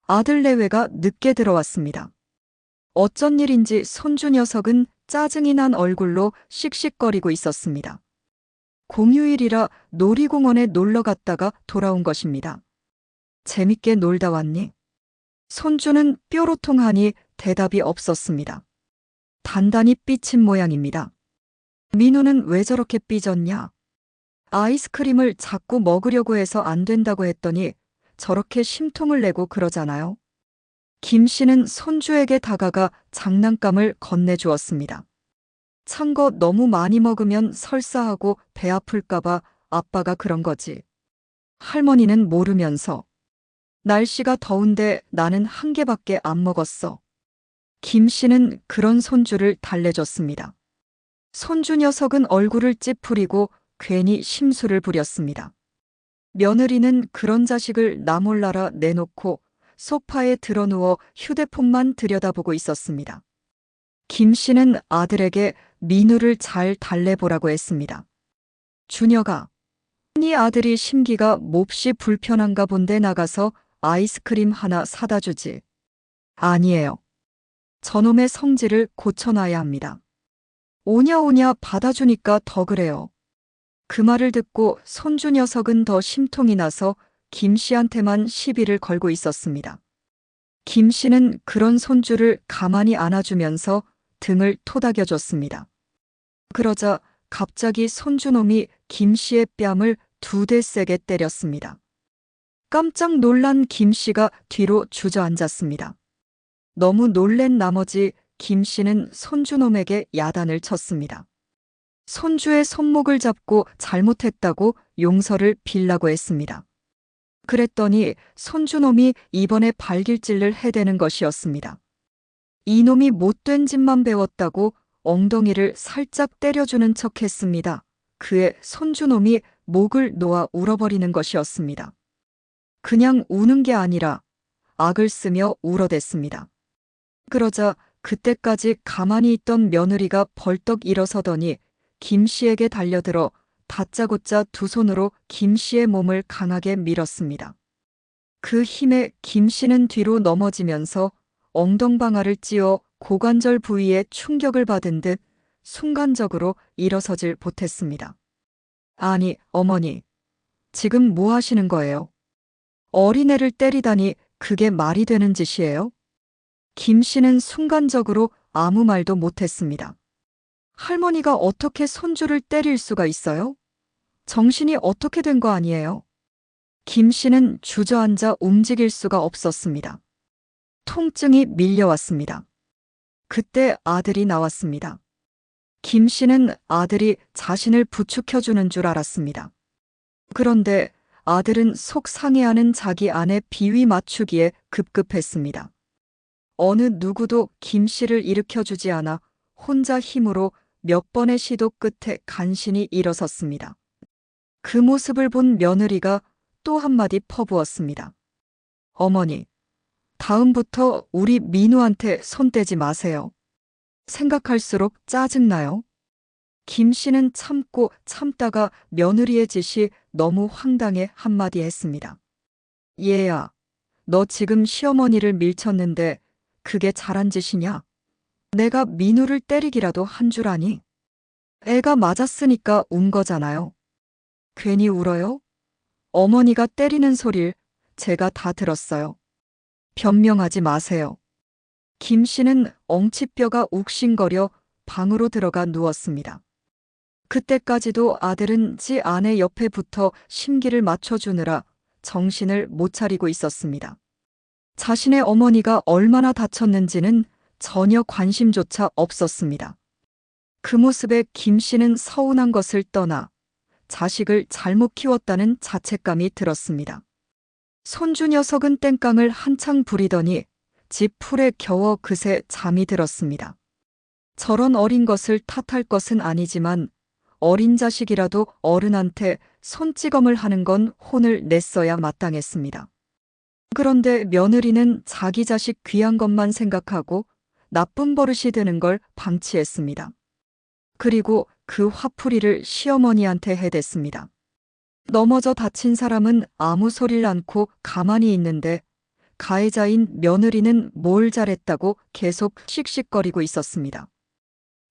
아들 내외가 늦게 들어왔습니다. 어쩐 일인지 손주 녀석은 짜증이 난 얼굴로 씩씩거리고 있었습니다. 공휴일이라 놀이공원에 놀러 갔다가 돌아온 것입니다. 재밌게 놀다 왔니? 손주는 뾰로통하니 대답이 없었습니다. 단단히 삐친 모양입니다. 민우는 왜 저렇게 삐졌냐? 아이스크림을 자꾸 먹으려고 해서 안 된다고 했더니 저렇게 심통을 내고 그러잖아요. 김 씨는 손주에게 다가가 장난감을 건네주었습니다. 찬 거 너무 많이 먹으면 설사하고 배 아플까봐 아빠가 그런 거지. 할머니는 모르면서 날씨가 더운데 나는 한 개밖에 안 먹었어. 김 씨는 그런 손주를 달래줬습니다. 손주 녀석은 얼굴을 찌푸리고 괜히 심술을 부렸습니다. 며느리는 그런 자식을 나 몰라라 내놓고 소파에 드러누워 휴대폰만 들여다보고 있었습니다. 김 씨는 아들에게 민우를 잘 달래보라고 했습니다. 준혁아, 네 아들이 심기가 몹시 불편한가 본데 나가서 아이스크림 하나 사다 주지. 아니에요. 저놈의 성질을 고쳐놔야 합니다. 오냐오냐 받아주니까 더 그래요. 그 말을 듣고 손주 녀석은 더 심통이 나서 김 씨한테만 시비를 걸고 있었습니다. 김 씨는 그런 손주를 가만히 안아주면서 등을 토닥여줬습니다. 그러자 갑자기 손주놈이 김 씨의 뺨을 2대 세게 때렸습니다. 깜짝 놀란 김 씨가 뒤로 주저앉았습니다. 너무 놀란 나머지 김 씨는 손주놈에게 야단을 쳤습니다. 손주의 손목을 잡고 잘못했다고 용서를 빌라고 했습니다. 그랬더니 손주놈이 이번에 발길질을 해대는 것이었습니다. 이놈이 못된 짓만 배웠다고 엉덩이를 살짝 때려주는 척했습니다. 그의 손주놈이 목을 놓아 울어버리는 것이었습니다. 그냥 우는 게 아니라 악을 쓰며 울어댔습니다. 그러자 그때까지 가만히 있던 며느리가 벌떡 일어서더니 김 씨에게 달려들어 다짜고짜 2 손으로 김 씨의 몸을 강하게 밀었습니다. 그 힘에 김 씨는 뒤로 넘어지면서 엉덩방아를 찧어 고관절 부위에 충격을 받은 듯 순간적으로 일어서질 못했습니다. 아니, 어머니, 지금 뭐 하시는 거예요? 어린애를 때리다니 그게 말이 되는 짓이에요? 김 씨는 순간적으로 아무 말도 못했습니다. 할머니가 어떻게 손주를 때릴 수가 있어요? 정신이 어떻게 된 거 아니에요? 김 씨는 주저앉아 움직일 수가 없었습니다. 통증이 밀려왔습니다. 그때 아들이 나왔습니다. 김 씨는 아들이 자신을 부축해주는 줄 알았습니다. 그런데 아들은 속 상해하는 자기 아내 비위 맞추기에 급급했습니다. 어느 누구도 김 씨를 일으켜주지 않아 혼자 힘으로 몇 번의 시도 끝에 간신히 일어섰습니다. 그 모습을 본 며느리가 또 한마디 퍼부었습니다. 어머니, 다음부터 우리 민우한테 손 떼지 마세요. 생각할수록 짜증나요. 김 씨는 참고 참다가 며느리의 짓이 너무 황당해 한마디 했습니다. 얘야, 너 지금 시어머니를 밀쳤는데 그게 잘한 짓이냐? 내가 민우를 때리기라도 한 줄 아니? 애가 맞았으니까 운 거잖아요. 괜히 울어요? 어머니가 때리는 소리를 제가 다 들었어요. 변명하지 마세요. 김 씨는 엉치뼈가 욱신거려 방으로 들어가 누웠습니다. 그때까지도 아들은 지 아내 옆에 붙어 심기를 맞춰주느라 정신을 못 차리고 있었습니다. 자신의 어머니가 얼마나 다쳤는지는 전혀 관심조차 없었습니다. 그 모습에 김 씨는 서운한 것을 떠나 자식을 잘못 키웠다는 자책감이 들었습니다. 손주 녀석은 땡깡을 한창 부리더니 집 풀에 겨워 그새 잠이 들었습니다. 저런 어린 것을 탓할 것은 아니지만 어린 자식이라도 어른한테 손찌검을 하는 건 혼을 냈어야 마땅했습니다. 그런데 며느리는 자기 자식 귀한 것만 생각하고 나쁜 버릇이 되는 걸 방치했습니다. 그리고 그 화풀이를 시어머니한테 해댔습니다. 넘어져 다친 사람은 아무 소리를 않고 가만히 있는데 가해자인 며느리는 뭘 잘했다고 계속 씩씩거리고 있었습니다.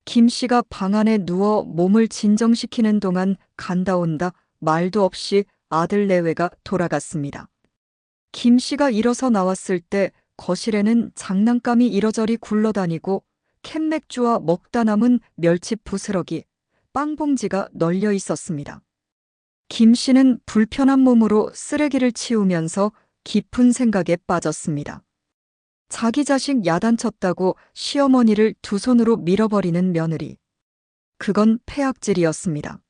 김 씨가 방 안에 누워 몸을 진정시키는 동안 간다 온다 말도 없이 아들 내외가 돌아갔습니다. 김 씨가 일어서 나왔을 때 거실에는 장난감이 이러저리 굴러다니고 캔맥주와 먹다 남은 멸치 부스러기, 빵봉지가 널려 있었습니다. 김 씨는 불편한 몸으로 쓰레기를 치우면서 깊은 생각에 빠졌습니다. 자기 자식 야단쳤다고 시어머니를 두 손으로 밀어버리는 며느리. 그건 폐악질이었습니다.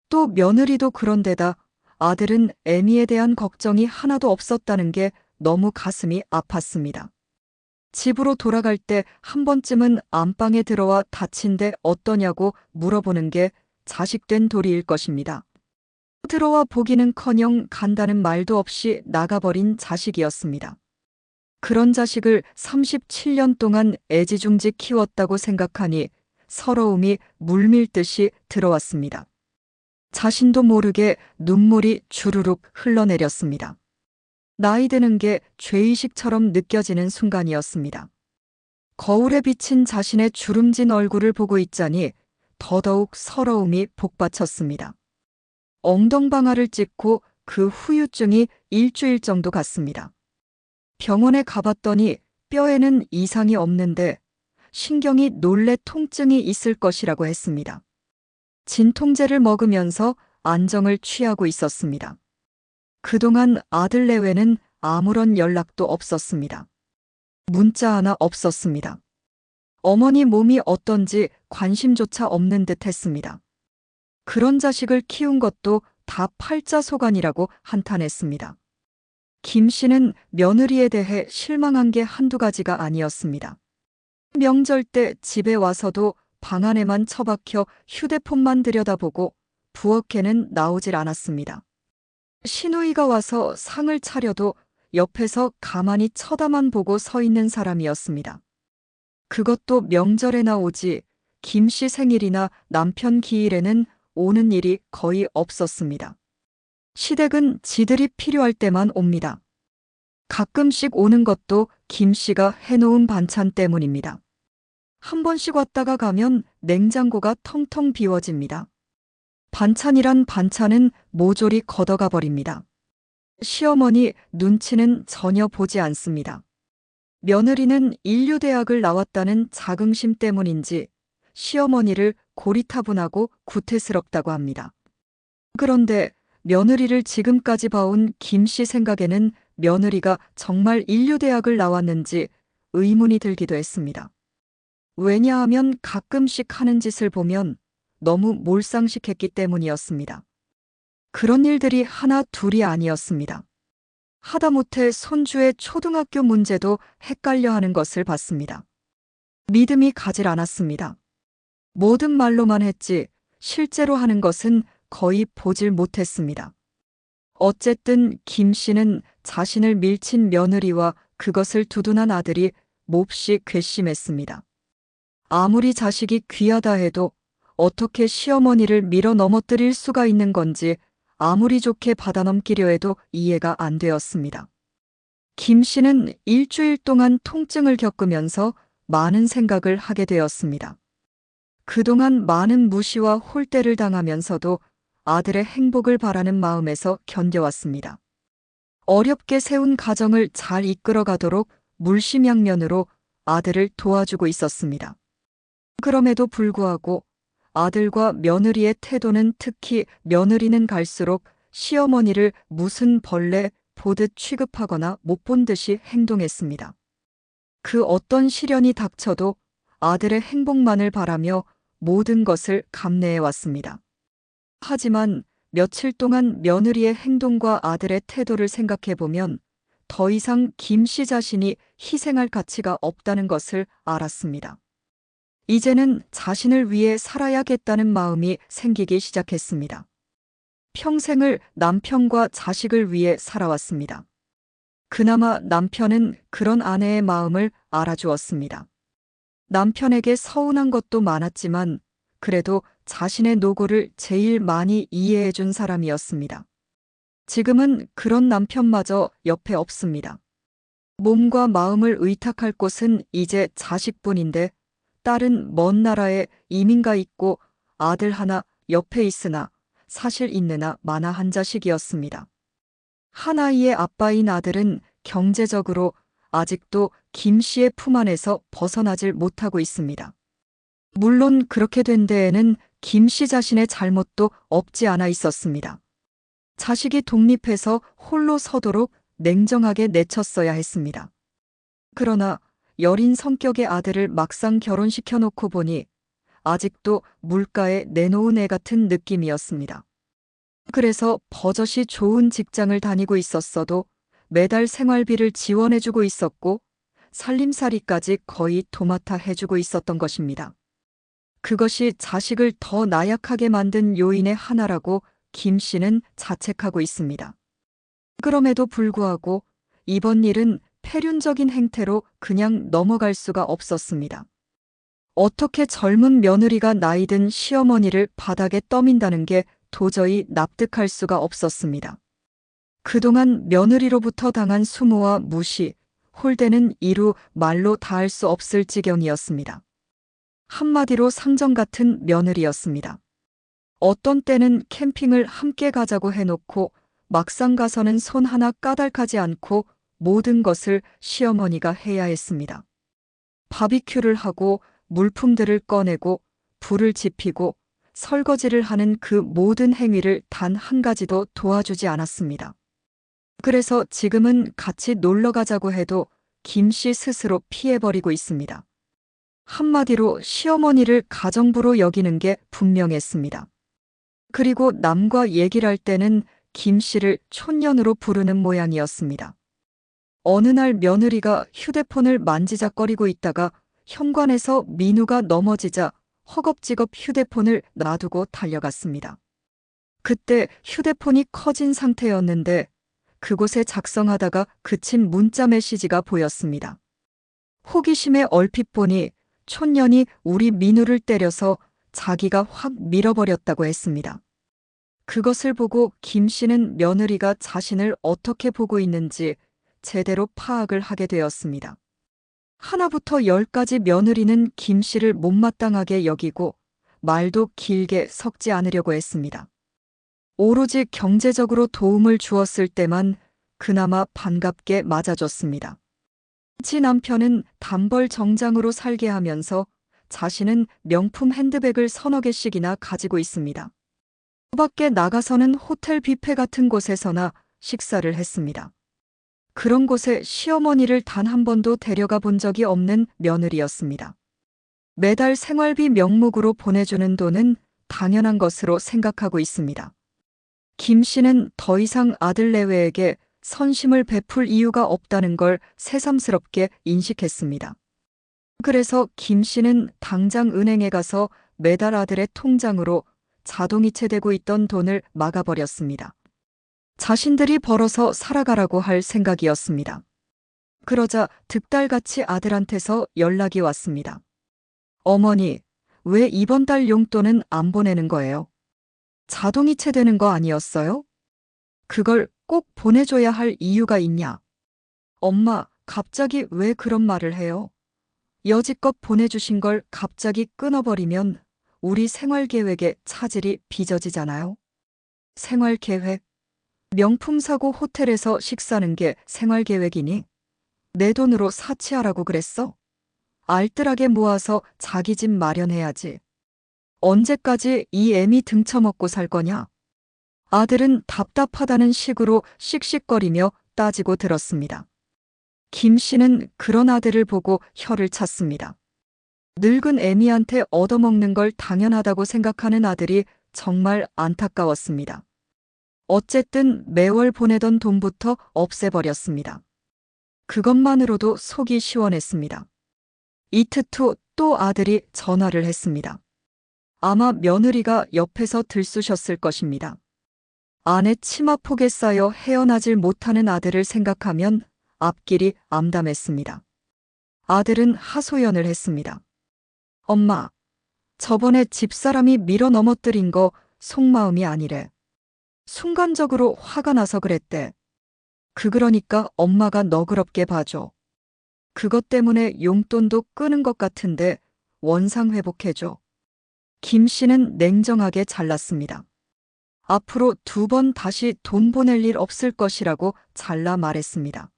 또 며느리도 그런데다 아들은 애미에 대한 걱정이 하나도 없었다는 게 너무 가슴이 아팠습니다. 집으로 돌아갈 때 한 번쯤은 안방에 들어와 다친데 어떠냐고 물어보는 게 자식된 도리일 것입니다. 들어와 보기는커녕 간다는 말도 없이 나가버린 자식이었습니다. 그런 자식을 37년 동안 애지중지 키웠다고 생각하니 서러움이 물밀듯이 들어왔습니다. 자신도 모르게 눈물이 주르륵 흘러내렸습니다. 나이 드는 게 죄의식처럼 느껴지는 순간이었습니다. 거울에 비친 자신의 주름진 얼굴을 보고 있자니 더더욱 서러움이 복받쳤습니다. 엉덩방아를 찍고 그 후유증이 일주일 정도 갔습니다. 병원에 가봤더니 뼈에는 이상이 없는데 신경이 놀래 통증이 있을 것이라고 했습니다. 진통제를 먹으면서 안정을 취하고 있었습니다. 그동안 아들 내외는 아무런 연락도 없었습니다. 문자 하나 없었습니다. 어머니 몸이 어떤지 관심조차 없는 듯 했습니다. 그런 자식을 키운 것도 다 팔자소간이라고 한탄했습니다. 김 씨는 며느리에 대해 실망한 게 한두 가지가 아니었습니다. 명절 때 집에 와서도 방 안에만 처박혀 휴대폰만 들여다보고 부엌에는 나오질 않았습니다. 시누이가 와서 상을 차려도 옆에서 가만히 쳐다만 보고 서 있는 사람이었습니다. 그것도 명절에나 오지 김 씨 생일이나 남편 기일에는 오는 일이 거의 없었습니다. 시댁은 지들이 필요할 때만 옵니다. 가끔씩 오는 것도 김 씨가 해놓은 반찬 때문입니다. 한 번씩 왔다가 가면 냉장고가 텅텅 비워집니다. 반찬이란 반찬은 모조리 걷어가 버립니다. 시어머니 눈치는 전혀 보지 않습니다. 며느리는 인류대학을 나왔다는 자긍심 때문인지 시어머니를 고리타분하고 구태스럽다고 합니다. 그런데 며느리를 지금까지 봐온 김 씨 생각에는 며느리가 정말 인류대학을 나왔는지 의문이 들기도 했습니다. 왜냐하면 가끔씩 하는 짓을 보면 너무 몰상식했기 때문이었습니다. 그런 일들이 하나 둘이 아니었습니다. 하다못해 손주의 초등학교 문제도 헷갈려 하는 것을 봤습니다. 믿음이 가질 않았습니다. 모든 말로만 했지 실제로 하는 것은 거의 보질 못했습니다. 어쨌든 김 씨는 자신을 밀친 며느리와 그것을 두둔한 아들이 몹시 괘씸했습니다. 아무리 자식이 귀하다 해도 어떻게 시어머니를 밀어 넘어뜨릴 수가 있는 건지 아무리 좋게 받아넘기려 해도 이해가 안 되었습니다. 김 씨는 일주일 동안 통증을 겪으면서 많은 생각을 하게 되었습니다. 그동안 많은 무시와 홀대를 당하면서도 아들의 행복을 바라는 마음에서 견뎌왔습니다. 어렵게 세운 가정을 잘 이끌어가도록 물심양면으로 아들을 도와주고 있었습니다. 그럼에도 불구하고 아들과 며느리의 태도는 특히 며느리는 갈수록 시어머니를 무슨 벌레 보듯 취급하거나 못 본 듯이 행동했습니다. 그 어떤 시련이 닥쳐도 아들의 행복만을 바라며 모든 것을 감내해 왔습니다. 하지만 며칠 동안 며느리의 행동과 아들의 태도를 생각해 보면 더 이상 김 씨 자신이 희생할 가치가 없다는 것을 알았습니다. 이제는 자신을 위해 살아야겠다는 마음이 생기기 시작했습니다. 평생을 남편과 자식을 위해 살아왔습니다. 그나마 남편은 그런 아내의 마음을 알아주었습니다. 남편에게 서운한 것도 많았지만 그래도 자신의 노고를 제일 많이 이해해준 사람이었습니다. 지금은 그런 남편마저 옆에 없습니다. 몸과 마음을 의탁할 곳은 이제 자식뿐인데 딸은 먼 나라에 이민가 있고 아들 하나 옆에 있으나 사실 있느나 마나 한 자식이었습니다. 하나이의 아빠인 아들은 경제적으로 아직도 김 씨의 품 안에서 벗어나질 못하고 있습니다. 물론 그렇게 된 데에는 김 씨 자신의 잘못도 없지 않아 있었습니다. 자식이 독립해서 홀로 서도록 냉정하게 내쳤어야 했습니다. 그러나 여린 성격의 아들을 막상 결혼시켜 놓고 보니 아직도 물가에 내놓은 애 같은 느낌이었습니다. 그래서 버젓이 좋은 직장을 다니고 있었어도 매달 생활비를 지원해주고 있었고 살림살이까지 거의 도맡아 해주고 있었던 것입니다. 그것이 자식을 더 나약하게 만든 요인의 하나라고 김 씨는 자책하고 있습니다. 그럼에도 불구하고 이번 일은 폐륜적인 행태로 그냥 넘어갈 수가 없었습니다. 어떻게 젊은 며느리가 나이든 시어머니를 바닥에 떠민다는 게 도저히 납득할 수가 없었습니다. 그동안 며느리로부터 당한 수모와 무시, 홀대는 이루 말로 다할 수 없을 지경이었습니다. 한마디로 상정 같은 며느리였습니다. 어떤 때는 캠핑을 함께 가자고 해놓고 막상 가서는 손 하나 까닭하지 않고 모든 것을 시어머니가 해야 했습니다. 바비큐를 하고 물품들을 꺼내고 불을 지피고 설거지를 하는 그 모든 행위를 단 한 가지도 도와주지 않았습니다. 그래서 지금은 같이 놀러 가자고 해도 김 씨 스스로 피해버리고 있습니다. 한마디로 시어머니를 가정부로 여기는 게 분명했습니다. 그리고 남과 얘기를 할 때는 김 씨를 촌년으로 부르는 모양이었습니다. 어느 날 며느리가 휴대폰을 만지작거리고 있다가 현관에서 민우가 넘어지자 허겁지겁 휴대폰을 놔두고 달려갔습니다. 그때 휴대폰이 커진 상태였는데 그곳에 작성하다가 그친 문자 메시지가 보였습니다. 호기심에 얼핏 보니 촌년이 우리 민우를 때려서 자기가 확 밀어버렸다고 했습니다. 그것을 보고 김 씨는 며느리가 자신을 어떻게 보고 있는지 제대로 파악을 하게 되었습니다. 하나부터 열까지 며느리는 김 씨를 못마땅하게 여기고 말도 길게 섞지 않으려고 했습니다. 오로지 경제적으로 도움을 주었을 때만 그나마 반갑게 맞아줬습니다. 지 남편은 단벌 정장으로 살게 하면서 자신은 명품 핸드백을 서너 개씩이나 가지고 있습니다. 그 밖에 나가서는 호텔 뷔페 같은 곳에서나 식사를 했습니다. 그런 곳에 시어머니를 단 한 번도 데려가 본 적이 없는 며느리였습니다. 매달 생활비 명목으로 보내주는 돈은 당연한 것으로 생각하고 있습니다. 김 씨는 더 이상 아들 내외에게 선심을 베풀 이유가 없다는 걸 새삼스럽게 인식했습니다. 그래서 김 씨는 당장 은행에 가서 매달 아들의 통장으로 자동이체되고 있던 돈을 막아버렸습니다. 자신들이 벌어서 살아가라고 할 생각이었습니다. 그러자 득달같이 아들한테서 연락이 왔습니다. 어머니, 왜 이번 달 용돈은 안 보내는 거예요? 자동이체되는 거 아니었어요? 그걸 꼭 보내줘야 할 이유가 있냐? 엄마, 갑자기 왜 그런 말을 해요? 여지껏 보내주신 걸 갑자기 끊어버리면 우리 생활계획에 차질이 빚어지잖아요. 생활계획? 명품 사고 호텔에서 식사는 게 생활계획이니? 내 돈으로 사치하라고 그랬어? 알뜰하게 모아서 자기 집 마련해야지. 언제까지 이 애미 등쳐먹고 살 거냐? 아들은 답답하다는 식으로 씩씩거리며 따지고 들었습니다. 김 씨는 그런 아들을 보고 혀를 찼습니다. 늙은 애미한테 얻어먹는 걸 당연하다고 생각하는 아들이 정말 안타까웠습니다. 어쨌든 매월 보내던 돈부터 없애버렸습니다. 그것만으로도 속이 시원했습니다. 이틀 후 또 아들이 전화를 했습니다. 아마 며느리가 옆에서 들쑤셨을 것입니다. 아내 치마폭에 쌓여 헤어나질 못하는 아들을 생각하면 앞길이 암담했습니다. 아들은 하소연을 했습니다. 엄마, 저번에 집사람이 밀어 넘어뜨린 거 속마음이 아니래. 순간적으로 화가 나서 그랬대. 그러니까 엄마가 너그럽게 봐줘. 그것 때문에 용돈도 끄는 것 같은데 원상 회복해줘. 김 씨는 냉정하게 잘랐습니다. 앞으로 2번 다시 돈 보낼 일 없을 것이라고 잘라 말했습니다.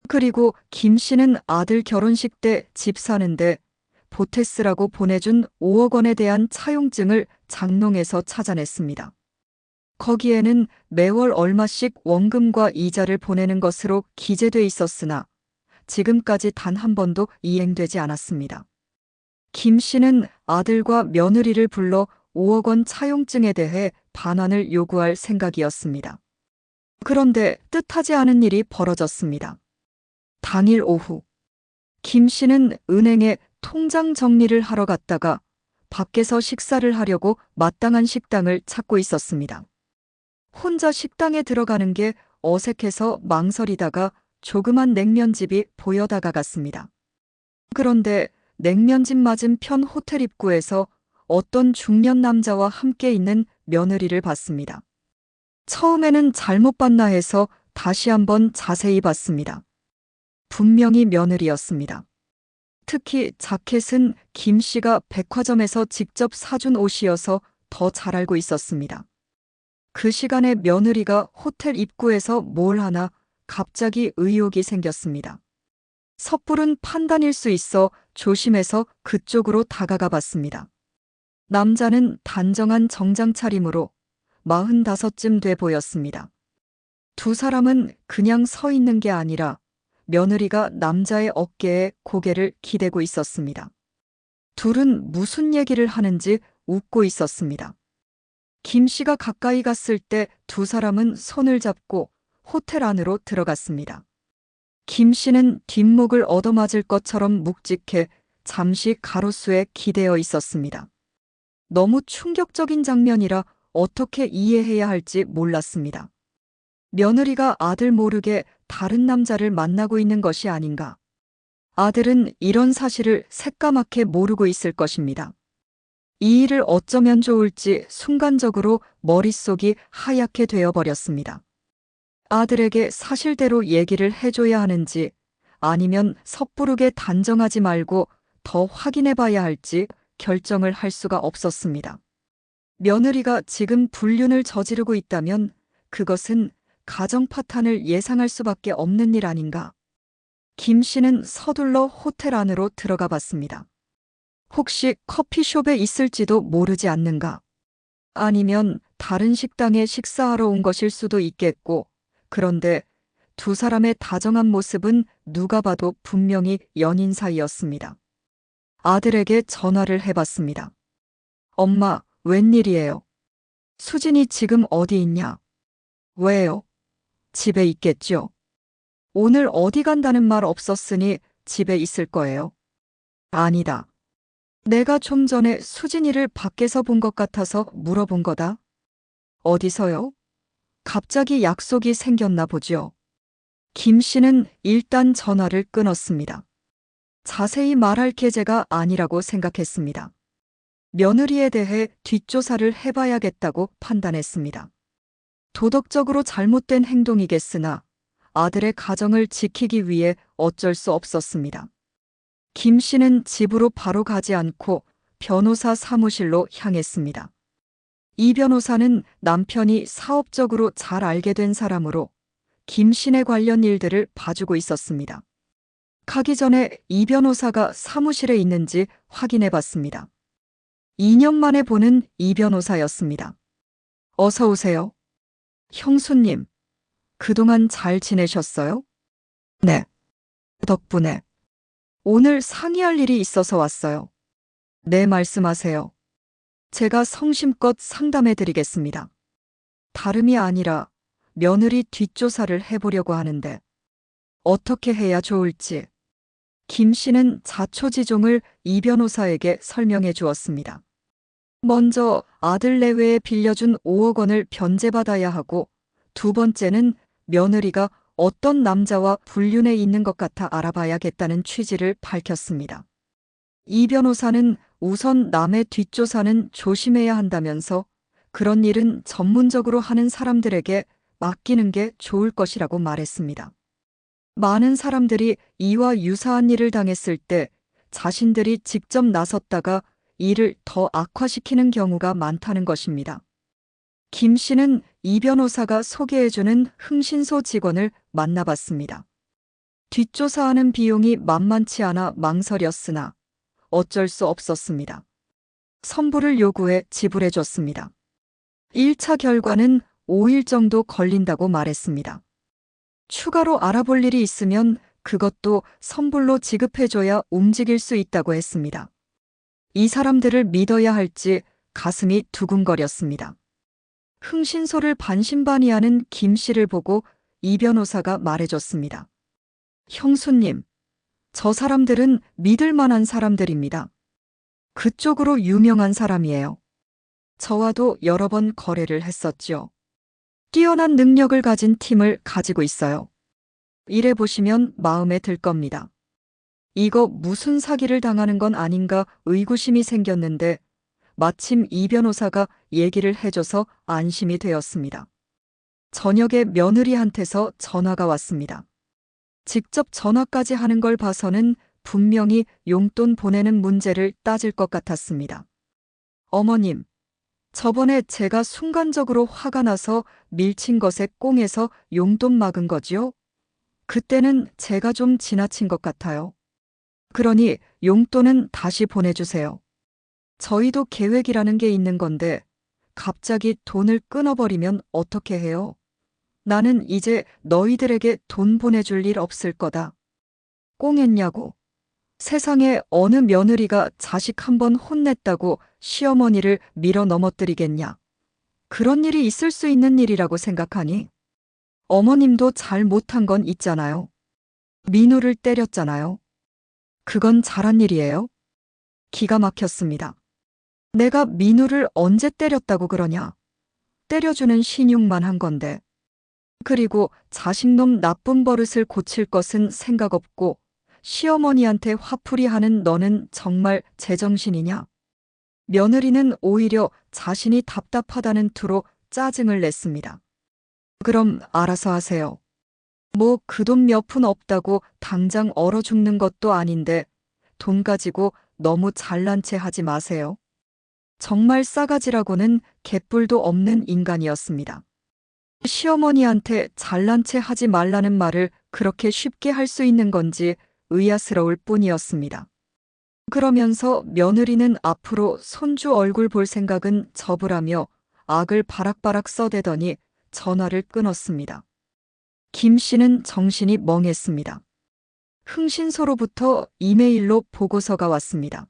그리고 김 씨는 아들 결혼식 때 집 사는데 보태 쓰라고 보내준 5억 원에 대한 차용증을 장롱에서 찾아냈습니다. 거기에는 매월 얼마씩 원금과 이자를 보내는 것으로 기재돼 있었으나 지금까지 단 한 번도 이행되지 않았습니다. 김 씨는 아들과 며느리를 불러 5억 원 차용증에 대해 반환을 요구할 생각이었습니다. 그런데 뜻하지 않은 일이 벌어졌습니다. 당일 오후, 김 씨는 은행에 통장 정리를 하러 갔다가 밖에서 식사를 하려고 마땅한 식당을 찾고 있었습니다. 혼자 식당에 들어가는 게 어색해서 망설이다가 조그만 냉면집이 보여 다가갔습니다. 그런데 냉면집 맞은편 호텔 입구에서 어떤 중년 남자와 함께 있는 며느리를 봤습니다. 처음에는 잘못 봤나 해서 다시 한번 자세히 봤습니다. 분명히 며느리였습니다. 특히 자켓은 김 씨가 백화점에서 직접 사준 옷이어서 더 잘 알고 있었습니다. 그 시간에 며느리가 호텔 입구에서 뭘 하나 갑자기 의혹이 생겼습니다. 섣부른 판단일 수 있어 조심해서 그쪽으로 다가가 봤습니다. 남자는 단정한 정장 차림으로 45쯤 돼 보였습니다. 두 사람은 그냥 서 있는 게 아니라 며느리가 남자의 어깨에 고개를 기대고 있었습니다. 둘은 무슨 얘기를 하는지 웃고 있었습니다. 김 씨가 가까이 갔을 때 두 사람은 손을 잡고 호텔 안으로 들어갔습니다. 김 씨는 뒷목을 얻어맞을 것처럼 묵직해 잠시 가로수에 기대어 있었습니다. 너무 충격적인 장면이라 어떻게 이해해야 할지 몰랐습니다. 며느리가 아들 모르게 다른 남자를 만나고 있는 것이 아닌가. 아들은 이런 사실을 새까맣게 모르고 있을 것입니다. 이 일을 어쩌면 좋을지 순간적으로 머릿속이 하얗게 되어버렸습니다. 아들에게 사실대로 얘기를 해줘야 하는지 아니면 섣부르게 단정하지 말고 더 확인해 봐야 할지 결정을 할 수가 없었습니다. 며느리가 지금 불륜을 저지르고 있다면 그것은 가정 파탄을 예상할 수밖에 없는 일 아닌가. 김 씨는 서둘러 호텔 안으로 들어가 봤습니다. 혹시 커피숍에 있을지도 모르지 않는가? 아니면 다른 식당에 식사하러 온 것일 수도 있겠고, 그런데 두 사람의 다정한 모습은 누가 봐도 분명히 연인 사이였습니다. 아들에게 전화를 해봤습니다. 엄마, 웬일이에요? 수진이 지금 어디 있냐? 왜요? 집에 있겠죠? 오늘 어디 간다는 말 없었으니 집에 있을 거예요. 아니다. 내가 좀 전에 수진이를 밖에서 본 것 같아서 물어본 거다. 어디서요? 갑자기 약속이 생겼나 보죠. 김 씨는 일단 전화를 끊었습니다. 자세히 말할 계제가 아니라고 생각했습니다. 며느리에 대해 뒷조사를 해봐야겠다고 판단했습니다. 도덕적으로 잘못된 행동이겠으나 아들의 가정을 지키기 위해 어쩔 수 없었습니다. 김 씨는 집으로 바로 가지 않고 변호사 사무실로 향했습니다. 이 변호사는 남편이 사업적으로 잘 알게 된 사람으로 김 씨네 관련 일들을 봐주고 있었습니다. 가기 전에 이 변호사가 사무실에 있는지 확인해 봤습니다. 2년 만에 보는 이 변호사였습니다. 어서 오세요. 형수님, 그동안 잘 지내셨어요? 네. 덕분에. 오늘 상의할 일이 있어서 왔어요. 네, 말씀하세요. 제가 성심껏 상담해 드리겠습니다. 다름이 아니라 며느리 뒷조사를 해보려고 하는데 어떻게 해야 좋을지. 김 씨는 자초지종을 이 변호사에게 설명해 주었습니다. 먼저 아들 내외에 빌려준 5억 원을 변제받아야 하고, 두 번째는 며느리가 어떤 남자와 불륜에 있는 것 같아 알아봐야겠다는 취지를 밝혔습니다. 이 변호사는 우선 남의 뒷조사는 조심해야 한다면서 그런 일은 전문적으로 하는 사람들에게 맡기는 게 좋을 것이라고 말했습니다. 많은 사람들이 이와 유사한 일을 당했을 때 자신들이 직접 나섰다가 일을 더 악화시키는 경우가 많다는 것입니다. 김 씨는 이 변호사가 소개해주는 흥신소 직원을 만나봤습니다. 뒷조사하는 비용이 만만치 않아 망설였으나 어쩔 수 없었습니다. 선불을 요구해 지불해줬습니다. 1차 결과는 5일 정도 걸린다고 말했습니다. 추가로 알아볼 일이 있으면 그것도 선불로 지급해줘야 움직일 수 있다고 했습니다. 이 사람들을 믿어야 할지 가슴이 두근거렸습니다. 흥신소를 반신반의하는 김 씨를 보고 이 변호사가 말해줬습니다. 형수님, 저 사람들은 믿을 만한 사람들입니다. 그쪽으로 유명한 사람이에요. 저와도 여러 번 거래를 했었죠. 뛰어난 능력을 가진 팀을 가지고 있어요. 이래 보시면 마음에 들 겁니다. 이거 무슨 사기를 당하는 건 아닌가 의구심이 생겼는데 마침 이 변호사가 얘기를 해줘서 안심이 되었습니다. 저녁에 며느리한테서 전화가 왔습니다. 직접 전화까지 하는 걸 봐서는 분명히 용돈 보내는 문제를 따질 것 같았습니다. 어머님, 저번에 제가 순간적으로 화가 나서 밀친 것에 꽁해서 용돈 막은 거지요? 그때는 제가 좀 지나친 것 같아요. 그러니 용돈은 다시 보내주세요. 저희도 계획이라는 게 있는 건데 갑자기 돈을 끊어버리면 어떻게 해요? 나는 이제 너희들에게 돈 보내줄 일 없을 거다. 꽁했냐고. 세상에 어느 며느리가 자식 한 번 혼냈다고 시어머니를 밀어 넘어뜨리겠냐. 그런 일이 있을 수 있는 일이라고 생각하니? 어머님도 잘 못한 건 있잖아요. 민우를 때렸잖아요. 그건 잘한 일이에요? 기가 막혔습니다. 내가 민우를 언제 때렸다고 그러냐. 때려주는 신용만 한 건데. 그리고 자식놈 나쁜 버릇을 고칠 것은 생각 없고 시어머니한테 화풀이 하는 너는 정말 제정신이냐? 며느리는 오히려 자신이 답답하다는 투로 짜증을 냈습니다. 그럼 알아서 하세요. 뭐 그 돈 몇 푼 없다고 당장 얼어 죽는 것도 아닌데 돈 가지고 너무 잘난 체 하지 마세요. 정말 싸가지라고는 개뿔도 없는 인간이었습니다. 시어머니한테 잘난 체 하지 말라는 말을 그렇게 쉽게 할 수 있는 건지 의아스러울 뿐이었습니다. 그러면서 며느리는 앞으로 손주 얼굴 볼 생각은 접으라며 악을 바락바락 써대더니 전화를 끊었습니다. 김 씨는 정신이 멍했습니다. 흥신소로부터 이메일로 보고서가 왔습니다.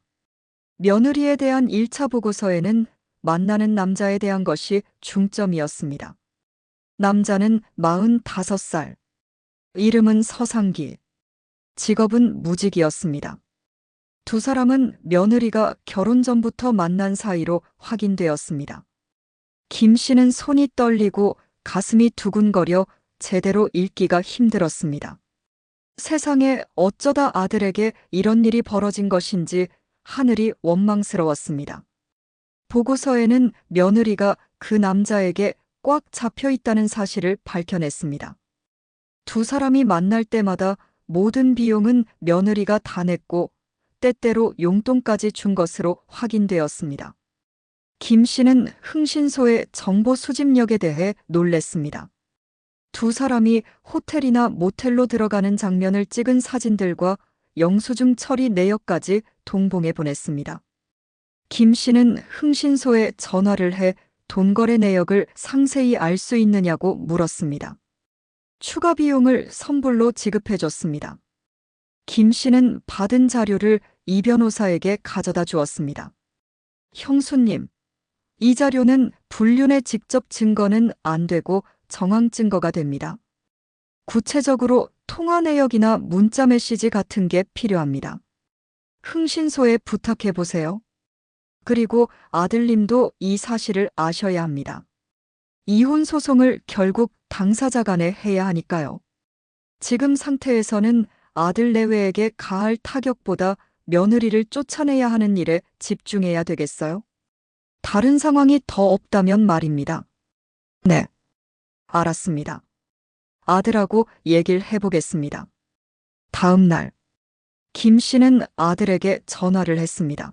며느리에 대한 1차 보고서에는 만나는 남자에 대한 것이 중점이었습니다. 남자는 45살, 이름은 서상기, 직업은 무직이었습니다. 두 사람은 며느리가 결혼 전부터 만난 사이로 확인되었습니다. 김 씨는 손이 떨리고 가슴이 두근거려 제대로 읽기가 힘들었습니다. 세상에 어쩌다 아들에게 이런 일이 벌어진 것인지 하늘이 원망스러웠습니다. 보고서에는 며느리가 그 남자에게 꽉 잡혀 있다는 사실을 밝혀냈습니다. 두 사람이 만날 때마다 모든 비용은 며느리가 다 냈고 때때로 용돈까지 준 것으로 확인되었습니다. 김 씨는 흥신소의 정보 수집력에 대해 놀랬습니다. 두 사람이 호텔이나 모텔로 들어가는 장면을 찍은 사진들과 영수증 처리 내역까지 동봉해 보냈습니다. 김 씨는 흥신소에 전화를 해 돈거래 내역을 상세히 알 수 있느냐고 물었습니다. 추가 비용을 선불로 지급해줬습니다. 김 씨는 받은 자료를 이 변호사에게 가져다 주었습니다. 형수님, 이 자료는 불륜의 직접 증거는 안 되고 정황 증거가 됩니다. 구체적으로 통화 내역이나 문자 메시지 같은 게 필요합니다. 흥신소에 부탁해 보세요. 그리고 아들님도 이 사실을 아셔야 합니다. 이혼 소송을 결국 당사자 간에 해야 하니까요. 지금 상태에서는 아들 내외에게 가할 타격보다 며느리를 쫓아내야 하는 일에 집중해야 되겠어요? 다른 상황이 더 없다면 말입니다. 네. 알았습니다. 아들하고 얘기를 해보겠습니다. 다음 날, 김 씨는 아들에게 전화를 했습니다.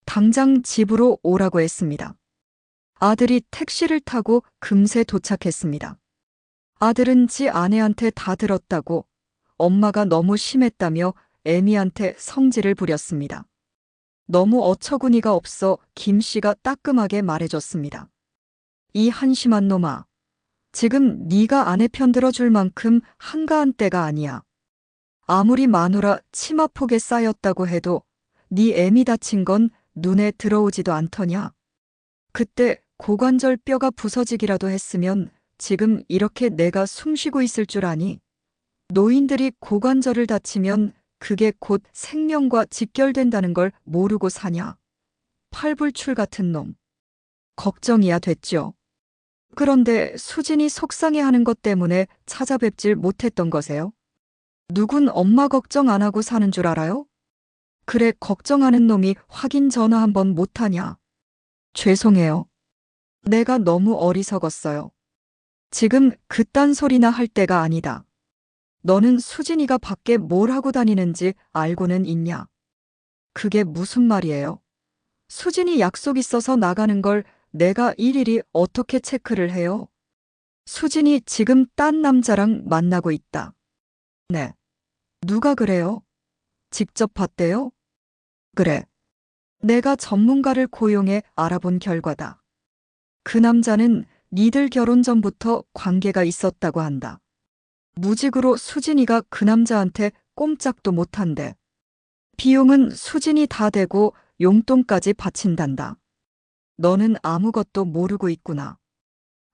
당장 집으로 오라고 했습니다. 아들이 택시를 타고 금세 도착했습니다. 아들은 지 아내한테 다 들었다고 엄마가 너무 심했다며 애미한테 성질을 부렸습니다. 너무 어처구니가 없어 김 씨가 따끔하게 말해줬습니다. 이 한심한 놈아. 지금 네가 아내 편 들어줄 만큼 한가한 때가 아니야. 아무리 마누라 치마폭에 쌓였다고 해도 네 애미 다친 건 눈에 들어오지도 않더냐. 그때 고관절 뼈가 부서지기라도 했으면 지금 이렇게 내가 숨쉬고 있을 줄 아니? 노인들이 고관절을 다치면 그게 곧 생명과 직결된다는 걸 모르고 사냐? 팔불출 같은 놈. 걱정이야 됐죠. 그런데 수진이 속상해하는 것 때문에 찾아뵙질 못했던 거세요? 누군 엄마 걱정 안 하고 사는 줄 알아요? 그래 걱정하는 놈이 확인 전화 한번 못하냐? 죄송해요. 내가 너무 어리석었어요. 지금 그딴 소리나 할 때가 아니다. 너는 수진이가 밖에 뭘 하고 다니는지 알고는 있냐? 그게 무슨 말이에요? 수진이 약속 있어서 나가는 걸 내가 일일이 어떻게 체크를 해요? 수진이 지금 딴 남자랑 만나고 있다. 네. 누가 그래요? 직접 봤대요? 그래. 내가 전문가를 고용해 알아본 결과다. 그 남자는 니들 결혼 전부터 관계가 있었다고 한다. 무직으로 수진이가 그 남자한테 꼼짝도 못한대. 비용은 수진이 다 대고 용돈까지 바친단다. 너는 아무것도 모르고 있구나.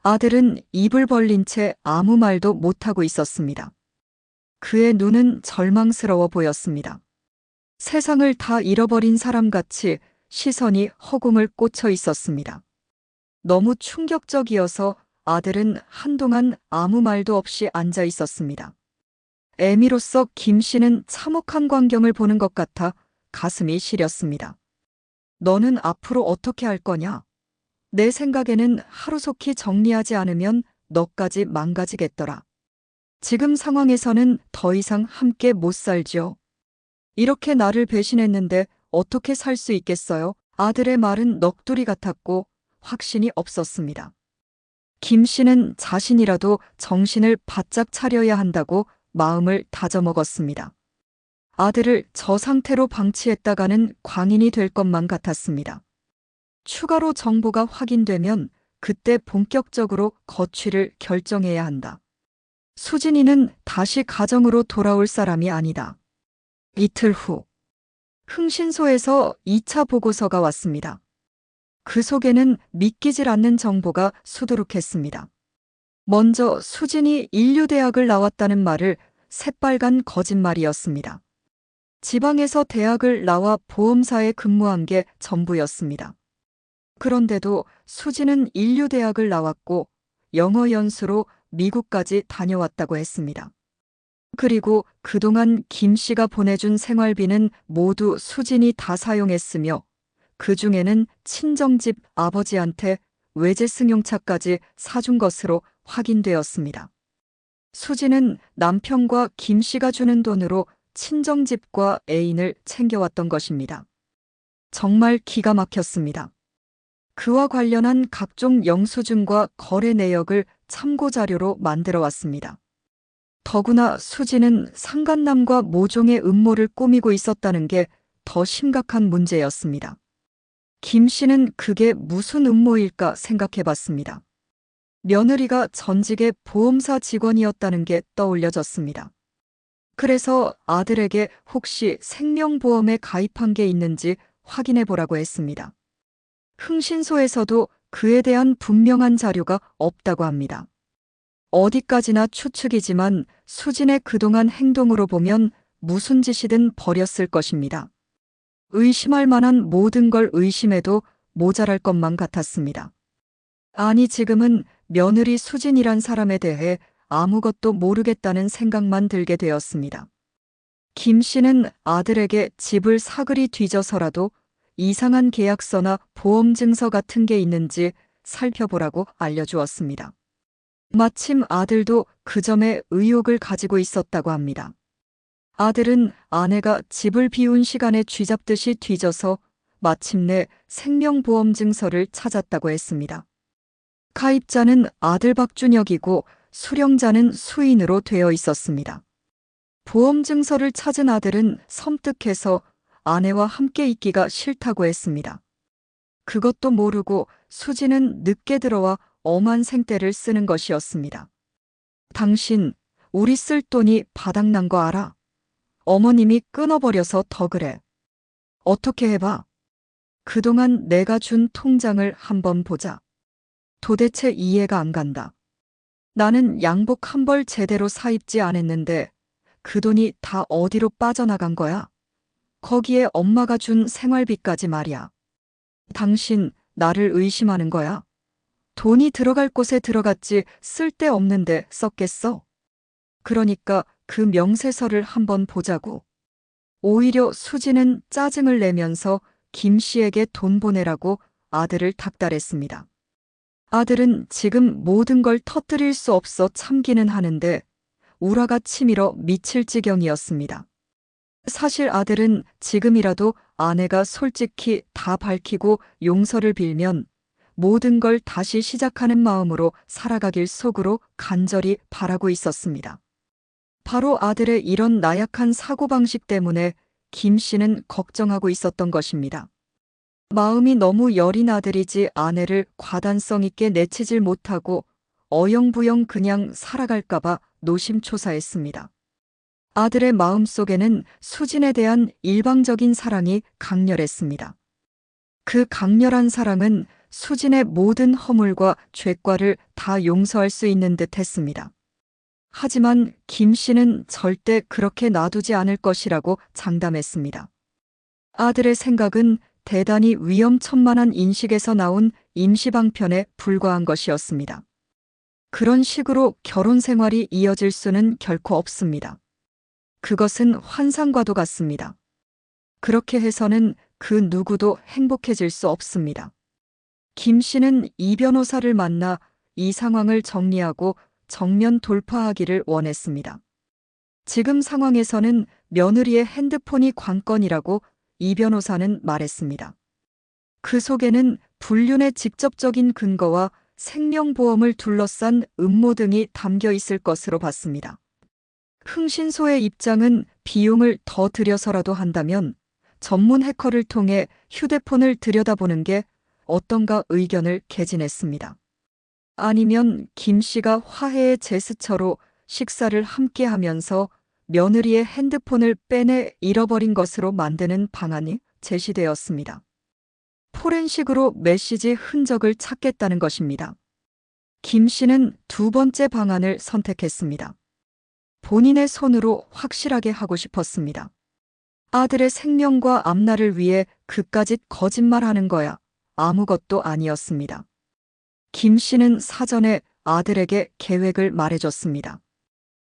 아들은 입을 벌린 채 아무 말도 못하고 있었습니다. 그의 눈은 절망스러워 보였습니다. 세상을 다 잃어버린 사람같이 시선이 허공을 꽂혀 있었습니다. 너무 충격적이어서 아들은 한동안 아무 말도 없이 앉아 있었습니다. 애미로서 김 씨는 참혹한 광경을 보는 것 같아 가슴이 시렸습니다. 너는 앞으로 어떻게 할 거냐? 내 생각에는 하루속히 정리하지 않으면 너까지 망가지겠더라. 지금 상황에서는 더 이상 함께 못 살지요. 이렇게 나를 배신했는데 어떻게 살 수 있겠어요? 아들의 말은 넋두리 같았고 확신이 없었습니다. 김 씨는 자신이라도 정신을 바짝 차려야 한다고 마음을 다져먹었습니다. 아들을 저 상태로 방치했다가는 광인이 될 것만 같았습니다. 추가로 정보가 확인되면 그때 본격적으로 거취를 결정해야 한다. 수진이는 다시 가정으로 돌아올 사람이 아니다. 이틀 후, 흥신소에서 2차 보고서가 왔습니다. 그 속에는 믿기질 않는 정보가 수두룩했습니다. 먼저 수진이 인류대학을 나왔다는 말을 새빨간 거짓말이었습니다. 지방에서 대학을 나와 보험사에 근무한 게 전부였습니다. 그런데도 수진은 인류대학을 나왔고 영어 연수로 미국까지 다녀왔다고 했습니다. 그리고 그동안 김 씨가 보내준 생활비는 모두 수진이 다 사용했으며 그 중에는 친정집 아버지한테 외제 승용차까지 사준 것으로 확인되었습니다. 수진은 남편과 김 씨가 주는 돈으로 친정집과 애인을 챙겨왔던 것입니다. 정말 기가 막혔습니다. 그와 관련한 각종 영수증과 거래 내역을 참고 자료로 만들어 왔습니다. 더구나 수진은 상간남과 모종의 음모를 꾸미고 있었다는 게 더 심각한 문제였습니다. 김 씨는 그게 무슨 음모일까 생각해 봤습니다. 며느리가 전직의 보험사 직원이었다는 게 떠올려졌습니다. 그래서 아들에게 혹시 생명보험에 가입한 게 있는지 확인해 보라고 했습니다. 흥신소에서도 그에 대한 분명한 자료가 없다고 합니다. 어디까지나 추측이지만 수진의 그동안 행동으로 보면 무슨 짓이든 벌였을 것입니다. 의심할 만한 모든 걸 의심해도 모자랄 것만 같았습니다. 아니 지금은 며느리 수진이란 사람에 대해 아무것도 모르겠다는 생각만 들게 되었습니다. 김 씨는 아들에게 집을 사그리 뒤져서라도 이상한 계약서나 보험 증서 같은 게 있는지 살펴보라고 알려주었습니다. 마침 아들도 그 점에 의욕을 가지고 있었다고 합니다. 아들은 아내가 집을 비운 시간에 쥐잡듯이 뒤져서 마침내 생명보험증서를 찾았다고 했습니다. 가입자는 아들 박준혁이고 수령자는 수인으로 되어 있었습니다. 보험증서를 찾은 아들은 섬뜩해서 아내와 함께 있기가 싫다고 했습니다. 그것도 모르고 수지는 늦게 들어와 엄한 생떼를 쓰는 것이었습니다. 당신, 우리 쓸 돈이 바닥난 거 알아? 어머님이 끊어버려서 더 그래. 어떻게 해봐? 그동안 내가 준 통장을 한번 보자. 도대체 이해가 안 간다. 나는 양복 한 벌 제대로 사 입지 않았는데 그 돈이 다 어디로 빠져나간 거야? 거기에 엄마가 준 생활비까지 말이야. 당신 나를 의심하는 거야? 돈이 들어갈 곳에 들어갔지 쓸데없는데 썼겠어? 그러니까 그 명세서를 한번 보자고. 오히려 수지는 짜증을 내면서 김 씨에게 돈 보내라고 아들을 닥달했습니다. 아들은 지금 모든 걸 터뜨릴 수 없어 참기는 하는데 우라가 치밀어 미칠 지경이었습니다. 사실 아들은 지금이라도 아내가 솔직히 다 밝히고 용서를 빌면 모든 걸 다시 시작하는 마음으로 살아가길 속으로 간절히 바라고 있었습니다. 바로 아들의 이런 나약한 사고방식 때문에 김 씨는 걱정하고 있었던 것입니다. 마음이 너무 여린 아들이지 아내를 과단성 있게 내치질 못하고 어영부영 그냥 살아갈까봐 노심초사했습니다. 아들의 마음속에는 수진에 대한 일방적인 사랑이 강렬했습니다. 그 강렬한 사랑은 수진의 모든 허물과 죄과를 다 용서할 수 있는 듯 했습니다. 하지만 김 씨는 절대 그렇게 놔두지 않을 것이라고 장담했습니다. 아들의 생각은 대단히 위험천만한 인식에서 나온 임시방편에 불과한 것이었습니다. 그런 식으로 결혼 생활이 이어질 수는 결코 없습니다. 그것은 환상과도 같습니다. 그렇게 해서는 그 누구도 행복해질 수 없습니다. 김 씨는 이 변호사를 만나 이 상황을 정리하고 정면 돌파하기를 원했습니다. 지금 상황에서는 며느리의 핸드폰이 관건이라고 이 변호사는 말했습니다. 그 속에는 불륜의 직접적인 근거와 생명보험을 둘러싼 음모 등이 담겨 있을 것으로 봤습니다. 흥신소의 입장은 비용을 더 들여서라도 한다면 전문 해커를 통해 휴대폰을 들여다보는 게 어떤가 의견을 개진했습니다. 아니면 김 씨가 화해의 제스처로 식사를 함께 하면서 며느리의 핸드폰을 빼내 잃어버린 것으로 만드는 방안이 제시되었습니다. 포렌식으로 메시지 흔적을 찾겠다는 것입니다. 김 씨는 두 번째 방안을 선택했습니다. 본인의 손으로 확실하게 하고 싶었습니다. 아들의 생명과 앞날을 위해 그까짓 거짓말하는 거야 아무것도 아니었습니다. 김 씨는 사전에 아들에게 계획을 말해줬습니다.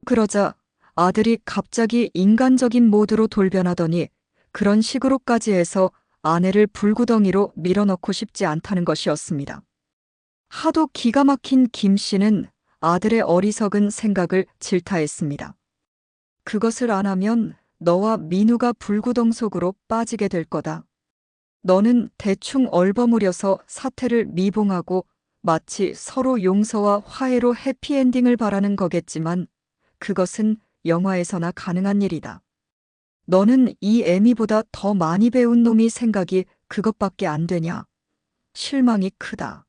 그러자 아들이 갑자기 인간적인 모드로 돌변하더니 그런 식으로까지 해서 아내를 불구덩이로 밀어넣고 싶지 않다는 것이었습니다. 하도 기가 막힌 김 씨는 아들의 어리석은 생각을 질타했습니다. 그것을 안 하면 너와 민우가 불구덩 속으로 빠지게 될 거다. 너는 대충 얼버무려서 사태를 미봉하고 마치 서로 용서와 화해로 해피엔딩을 바라는 거겠지만 그것은 영화에서나 가능한 일이다. 너는 이 애미보다 더 많이 배운 놈이 생각이 그것밖에 안 되냐. 실망이 크다.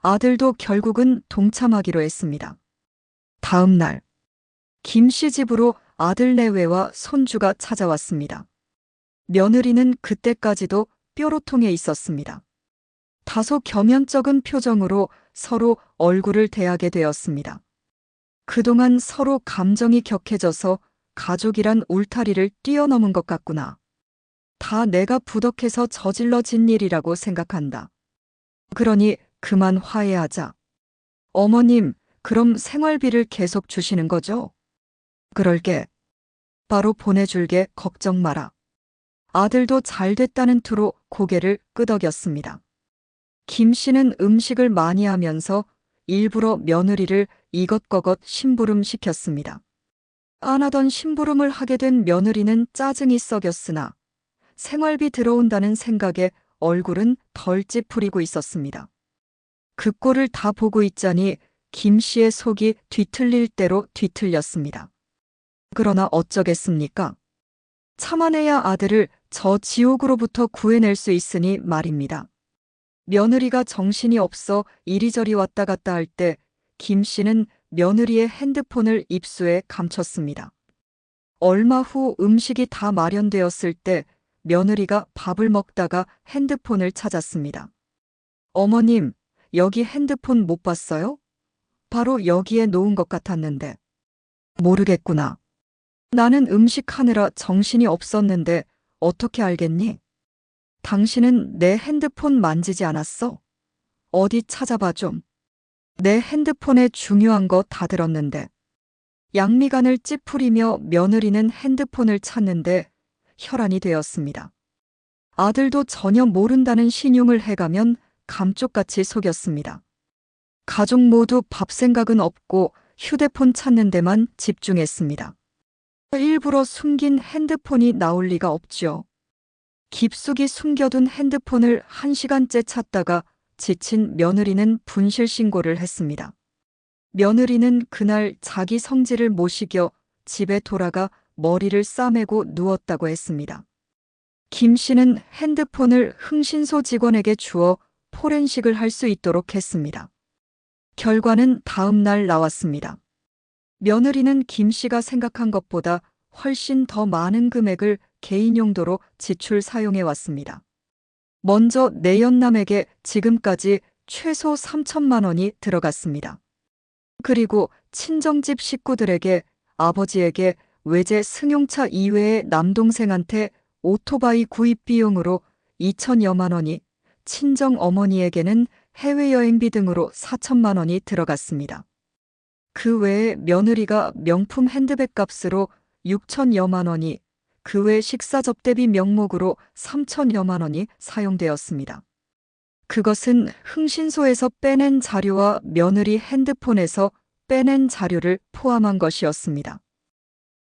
아들도 결국은 동참하기로 했습니다. 다음 날 김 씨 집으로 아들 내외와 손주가 찾아왔습니다. 며느리는 그때까지도 뾰로통해 있었습니다. 다소 겸연쩍은 표정으로 서로 얼굴을 대하게 되었습니다. 그동안 서로 감정이 격해져서 가족이란 울타리를 뛰어넘은 것 같구나. 다 내가 부덕해서 저질러진 일이라고 생각한다. 그러니 그만 화해하자. 어머님, 그럼 생활비를 계속 주시는 거죠? 그럴게. 바로 보내줄게. 걱정 마라. 아들도 잘 됐다는 투로 고개를 끄덕였습니다. 김 씨는 음식을 많이 하면서 일부러 며느리를 이것저것 심부름시켰습니다. 안 하던 심부름을 하게 된 며느리는 짜증이 썩였으나 생활비 들어온다는 생각에 얼굴은 덜 찌푸리고 있었습니다. 그 꼴을 다 보고 있자니 김 씨의 속이 뒤틀릴 대로 뒤틀렸습니다. 그러나 어쩌겠습니까? 참아내야 아들을 저 지옥으로부터 구해낼 수 있으니 말입니다. 며느리가 정신이 없어 이리저리 왔다 갔다 할 때 김 씨는 며느리의 핸드폰을 입수해 감췄습니다. 얼마 후 음식이 다 마련되었을 때 며느리가 밥을 먹다가 핸드폰을 찾았습니다. 어머님, 여기 핸드폰 못 봤어요? 바로 여기에 놓은 것 같았는데. 모르겠구나. 나는 음식하느라 정신이 없었는데 어떻게 알겠니? 당신은 내 핸드폰 만지지 않았어? 어디 찾아봐 좀. 내 핸드폰에 중요한 거 다 들었는데. 양미간을 찌푸리며 며느리는 핸드폰을 찾는데 혈안이 되었습니다. 아들도 전혀 모른다는 신용을 해가면 감쪽같이 속였습니다. 가족 모두 밥 생각은 없고 휴대폰 찾는 데만 집중했습니다. 일부러 숨긴 핸드폰이 나올 리가 없지요. 깊숙이 숨겨둔 핸드폰을 1시간째 찾다가 지친 며느리는 분실 신고를 했습니다. 며느리는 그날 자기 성질을 못 이겨 집에 돌아가 머리를 싸매고 누웠다고 했습니다. 김 씨는 핸드폰을 흥신소 직원에게 주어 포렌식을 할 수 있도록 했습니다. 결과는 다음 날 나왔습니다. 며느리는 김 씨가 생각한 것보다 훨씬 더 많은 금액을 개인 용도로 지출 사용해 왔습니다. 먼저 내연남에게 지금까지 최소 3천만 원이 들어갔습니다. 그리고 친정집 식구들에게, 아버지에게 외제 승용차 이외에 남동생한테 오토바이 구입 비용으로 2천여만 원이, 친정 어머니에게는 해외여행비 등으로 4천만 원이 들어갔습니다. 그 외에 며느리가 명품 핸드백 값으로 6천여만 원이, 그 외 식사 접대비 명목으로 3천여만 원이 사용되었습니다. 그것은 흥신소에서 빼낸 자료와 며느리 핸드폰에서 빼낸 자료를 포함한 것이었습니다.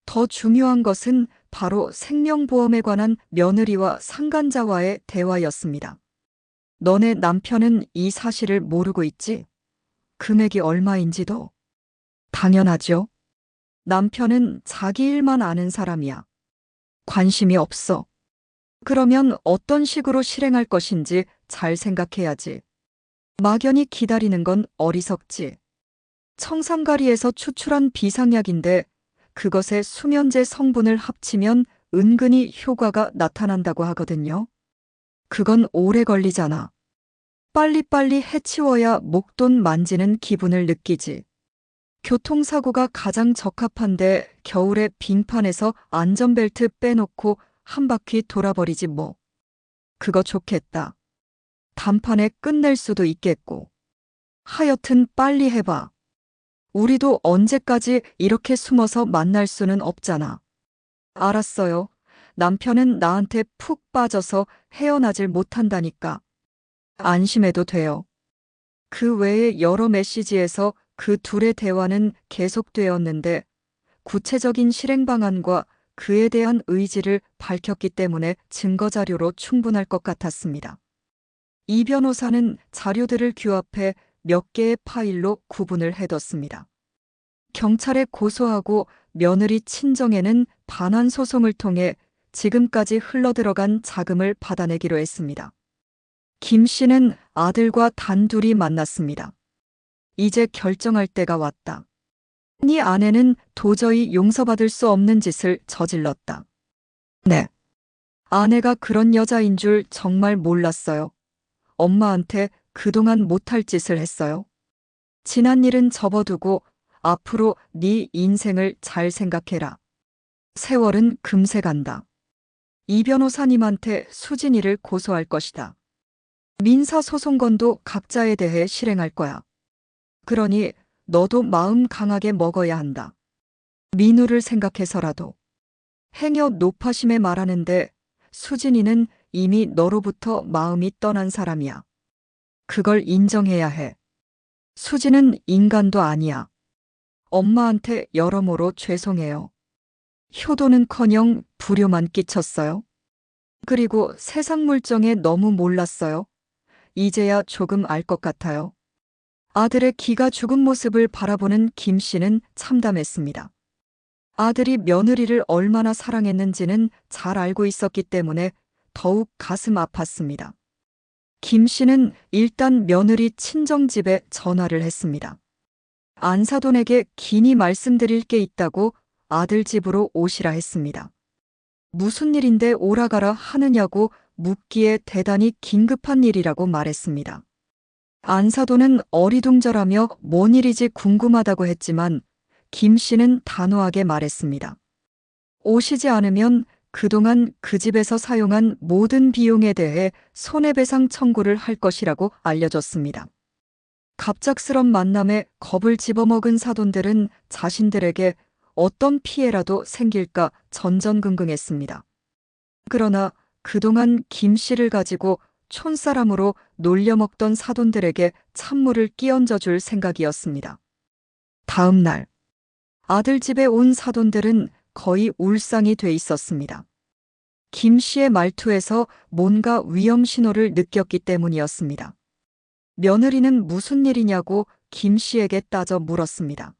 더 중요한 것은 바로 생명보험에 관한 며느리와 상간자와의 대화였습니다. 너네 남편은 이 사실을 모르고 있지? 금액이 얼마인지도? 당연하죠. 남편은 자기 일만 아는 사람이야. 관심이 없어. 그러면 어떤 식으로 실행할 것인지 잘 생각해야지. 막연히 기다리는 건 어리석지. 청산가리에서 추출한 비상약인데 그것에 수면제 성분을 합치면 은근히 효과가 나타난다고 하거든요. 그건 오래 걸리잖아. 빨리빨리 해치워야 목돈 만지는 기분을 느끼지. 교통사고가 가장 적합한데 겨울에 빙판에서 안전벨트 빼놓고 한 바퀴 돌아버리지 뭐. 그거 좋겠다. 단판에 끝낼 수도 있겠고. 하여튼 빨리 해봐. 우리도 언제까지 이렇게 숨어서 만날 수는 없잖아. 알았어요. 남편은 나한테 푹 빠져서 헤어나질 못한다니까. 안심해도 돼요. 그 외에 여러 메시지에서 그 둘의 대화는 계속되었는데 구체적인 실행 방안과 그에 대한 의지를 밝혔기 때문에 증거자료로 충분할 것 같았습니다. 이 변호사는 자료들을 규합해 몇 개의 파일로 구분을 해뒀습니다. 경찰에 고소하고 며느리 친정에는 반환 소송을 통해 지금까지 흘러들어간 자금을 받아내기로 했습니다. 김 씨는 아들과 단둘이 만났습니다. 이제 결정할 때가 왔다. 네 아내는 도저히 용서받을 수 없는 짓을 저질렀다. 네. 아내가 그런 여자인 줄 정말 몰랐어요. 엄마한테 그동안 못할 짓을 했어요. 지난 일은 접어두고 앞으로 네 인생을 잘 생각해라. 세월은 금세 간다. 이 변호사님한테 수진이를 고소할 것이다. 민사소송건도 각자에 대해 실행할 거야. 그러니 너도 마음 강하게 먹어야 한다. 민우를 생각해서라도. 행여 노파심에 말하는데 수진이는 이미 너로부터 마음이 떠난 사람이야. 그걸 인정해야 해. 수지는 인간도 아니야. 엄마한테 여러모로 죄송해요. 효도는커녕 불효만 끼쳤어요. 그리고 세상 물정에 너무 몰랐어요. 이제야 조금 알 것 같아요. 아들의 기가 죽은 모습을 바라보는 김 씨는 참담했습니다. 아들이 며느리를 얼마나 사랑했는지는 잘 알고 있었기 때문에 더욱 가슴 아팠습니다. 김 씨는 일단 며느리 친정집에 전화를 했습니다. 안사돈에게 긴히 말씀드릴 게 있다고 아들 집으로 오시라 했습니다. 무슨 일인데 오라가라 하느냐고 묻기에 대단히 긴급한 일이라고 말했습니다. 안사돈은 어리둥절하며 뭔 일이지 궁금하다고 했지만 김 씨는 단호하게 말했습니다. 오시지 않으면 그동안 그 집에서 사용한 모든 비용에 대해 손해배상 청구를 할 것이라고 알려줬습니다. 갑작스런 만남에 겁을 집어먹은 사돈들은 자신들에게 어떤 피해라도 생길까 전전긍긍했습니다. 그러나 그동안 김 씨를 가지고 촌사람으로 놀려먹던 사돈들에게 찬물을 끼얹어 줄 생각이었습니다. 다음 날, 아들 집에 온 사돈들은 거의 울상이 돼 있었습니다. 김 씨의 말투에서 뭔가 위험 신호를 느꼈기 때문이었습니다. 며느리는 무슨 일이냐고 김 씨에게 따져 물었습니다.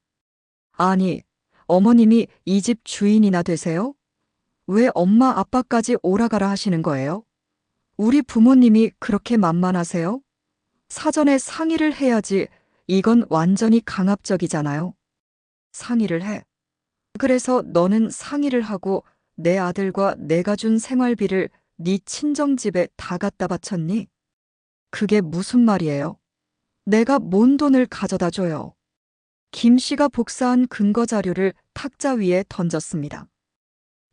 아니, 어머님이 이 집 주인이나 되세요? 왜 엄마 아빠까지 오라가라 하시는 거예요? 우리 부모님이 그렇게 만만하세요? 사전에 상의를 해야지. 이건 완전히 강압적이잖아요. 상의를 해. 그래서 너는 상의를 하고 내 아들과 내가 준 생활비를 네 친정집에 다 갖다 바쳤니? 그게 무슨 말이에요? 내가 뭔 돈을 가져다 줘요? 김 씨가 복사한 근거 자료를 탁자 위에 던졌습니다.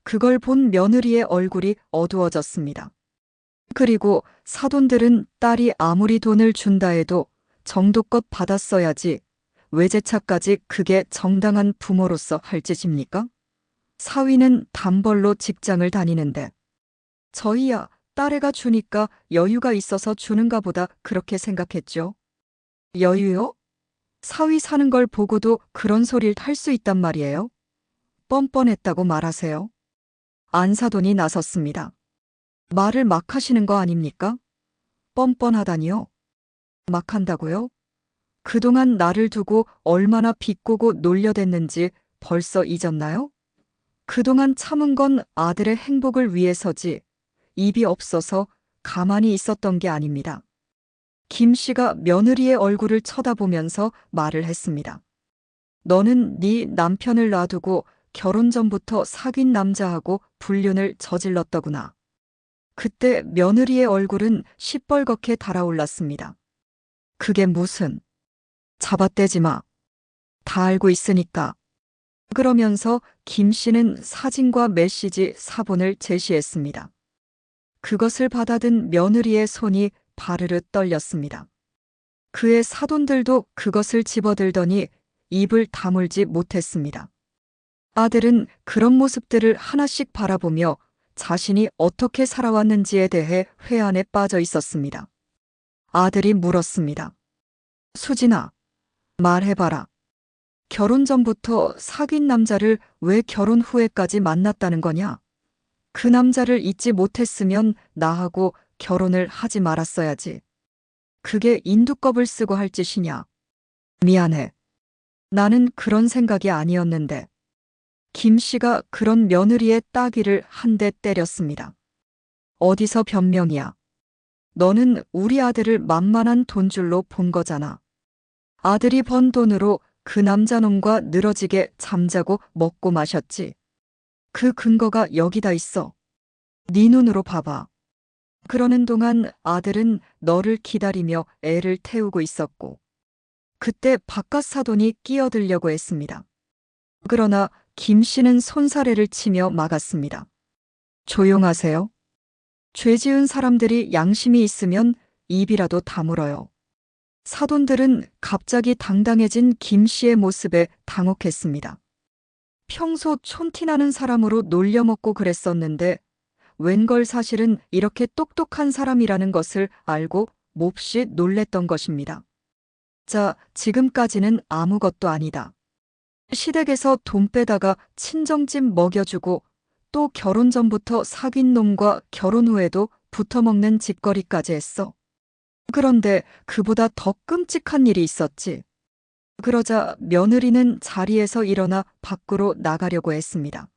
그걸 본 며느리의 얼굴이 어두워졌습니다. 그리고 사돈들은 딸이 아무리 돈을 준다 해도 정도껏 받았어야지 외제차까지 그게 정당한 부모로서 할 짓입니까? 사위는 단벌로 직장을 다니는데 저희야 딸애가 주니까 여유가 있어서 주는가 보다 그렇게 생각했죠. 여유요? 사위 사는 걸 보고도 그런 소리를 할 수 있단 말이에요? 뻔뻔했다고 말하세요. 안사돈이 나섰습니다. 말을 막 하시는 거 아닙니까? 뻔뻔하다니요? 막 한다고요? 그동안 나를 두고 얼마나 비꼬고 놀려댔는지 벌써 잊었나요? 그동안 참은 건 아들의 행복을 위해서지 입이 없어서 가만히 있었던 게 아닙니다. 김 씨가 며느리의 얼굴을 쳐다보면서 말을 했습니다. 너는 네 남편을 놔두고 결혼 전부터 사귄 남자하고 불륜을 저질렀더구나. 그때 며느리의 얼굴은 시뻘겋게 달아올랐습니다. 그게 무슨... 잡아떼지 마. 다 알고 있으니까. 그러면서 김 씨는 사진과 메시지 사본을 제시했습니다. 그것을 받아든 며느리의 손이 바르르 떨렸습니다. 그의 사돈들도 그것을 집어들더니 입을 다물지 못했습니다. 아들은 그런 모습들을 하나씩 바라보며 자신이 어떻게 살아왔는지에 대해 회한에 빠져 있었습니다. 아들이 물었습니다. 수진아, 말해봐라. 결혼 전부터 사귄 남자를 왜 결혼 후에까지 만났다는 거냐? 그 남자를 잊지 못했으면 나하고 결혼을 하지 말았어야지. 그게 인두껍을 쓰고 할 짓이냐? 미안해. 나는 그런 생각이 아니었는데. 김 씨가 그런 며느리의 따귀를 한 대 때렸습니다. 어디서 변명이야? 너는 우리 아들을 만만한 돈줄로 본 거잖아. 아들이 번 돈으로 그 남자놈과 늘어지게 잠자고 먹고 마셨지. 그 근거가 여기다 있어. 네 눈으로 봐봐. 그러는 동안 아들은 너를 기다리며 애를 태우고 있었고 그때 바깥 사돈이 끼어들려고 했습니다. 그러나 김 씨는 손사래를 치며 막았습니다. 조용하세요. 죄 지은 사람들이 양심이 있으면 입이라도 다물어요. 사돈들은 갑자기 당당해진 김 씨의 모습에 당혹했습니다. 평소 촌티나는 사람으로 놀려먹고 그랬었는데 웬걸 사실은 이렇게 똑똑한 사람이라는 것을 알고 몹시 놀랬던 것입니다. 자, 지금까지는 아무것도 아니다. 시댁에서 돈 빼다가 친정집 먹여주고 또 결혼 전부터 사귄 놈과 결혼 후에도 붙어먹는 짓거리까지 했어. 그런데 그보다 더 끔찍한 일이 있었지. 그러자 며느리는 자리에서 일어나 밖으로 나가려고 했습니다.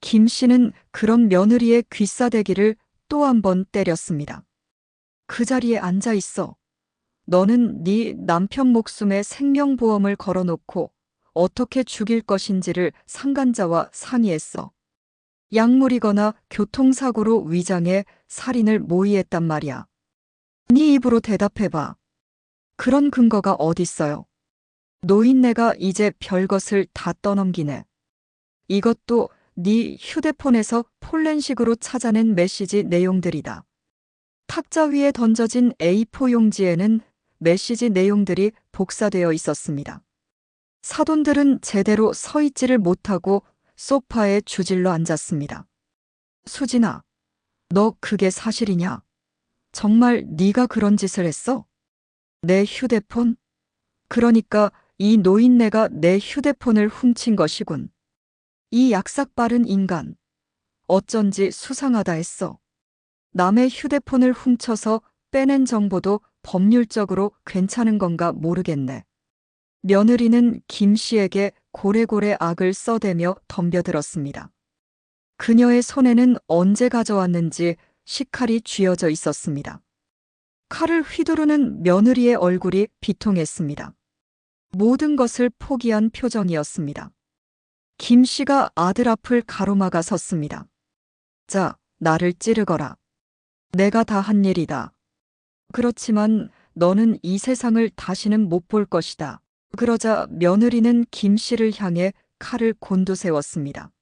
김 씨는 그런 며느리의 귀싸대기를 또 한 번 때렸습니다. 그 자리에 앉아 있어. 너는 네 남편 목숨에 생명보험을 걸어놓고 어떻게 죽일 것인지를 상간자와 상의했어. 약물이거나 교통사고로 위장해 살인을 모의했단 말이야. 네 입으로 대답해봐. 그런 근거가 어딨어요? 노인네가 이제 별것을 다 떠넘기네. 이것도 네 휴대폰에서 폴렌식으로 찾아낸 메시지 내용들이다. 탁자 위에 던져진 A4 용지에는 메시지 내용들이 복사되어 있었습니다. 사돈들은 제대로 서 있지를 못하고 소파에 주질러 앉았습니다. 수진아, 너 그게 사실이냐? 정말 네가 그런 짓을 했어? 내 휴대폰? 그러니까 이 노인네가 내 휴대폰을 훔친 것이군. 이 약삭 빠른 인간. 어쩐지 수상하다 했어. 남의 휴대폰을 훔쳐서 빼낸 정보도 법률적으로 괜찮은 건가 모르겠네. 며느리는 김 씨에게 고래고래 악을 써대며 덤벼들었습니다. 그녀의 손에는 언제 가져왔는지 식칼이 쥐어져 있었습니다. 칼을 휘두르는 며느리의 얼굴이 비통했습니다. 모든 것을 포기한 표정이었습니다. 김 씨가 아들 앞을 가로막아 섰습니다. 자, 나를 찌르거라. 내가 다 한 일이다. 그렇지만 너는 이 세상을 다시는 못 볼 것이다. 그러자 며느리는 김 씨를 향해 칼을 곤두세웠습니다.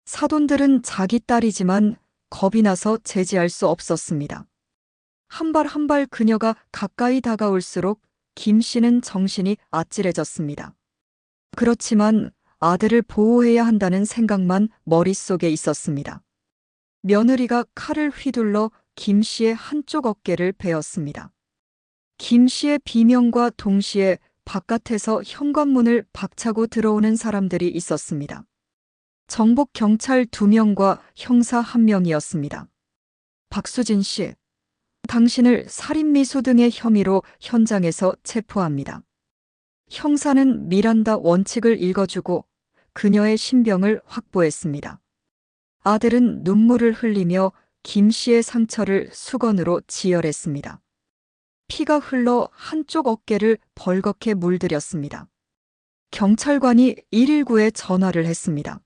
사돈들은 자기 딸이지만 겁이 나서 제지할 수 없었습니다. 한 발 한 발 그녀가 가까이 다가올수록 김 씨는 정신이 아찔해졌습니다. 그렇지만 아들을 보호해야 한다는 생각만 머릿속에 있었습니다. 며느리가 칼을 휘둘러 김 씨의 한쪽 어깨를 베었습니다. 김 씨의 비명과 동시에 바깥에서 현관문을 박차고 들어오는 사람들이 있었습니다. 정복 경찰 2명과 형사 1명이었습니다. 박수진 씨, 당신을 살인미수 등의 혐의로 현장에서 체포합니다. 형사는 미란다 원칙을 읽어주고 그녀의 신병을 확보했습니다. 아들은 눈물을 흘리며 김 씨의 상처를 수건으로 지혈했습니다. 피가 흘러 한쪽 어깨를 벌겋게 물들였습니다. 경찰관이 119에 전화를 했습니다.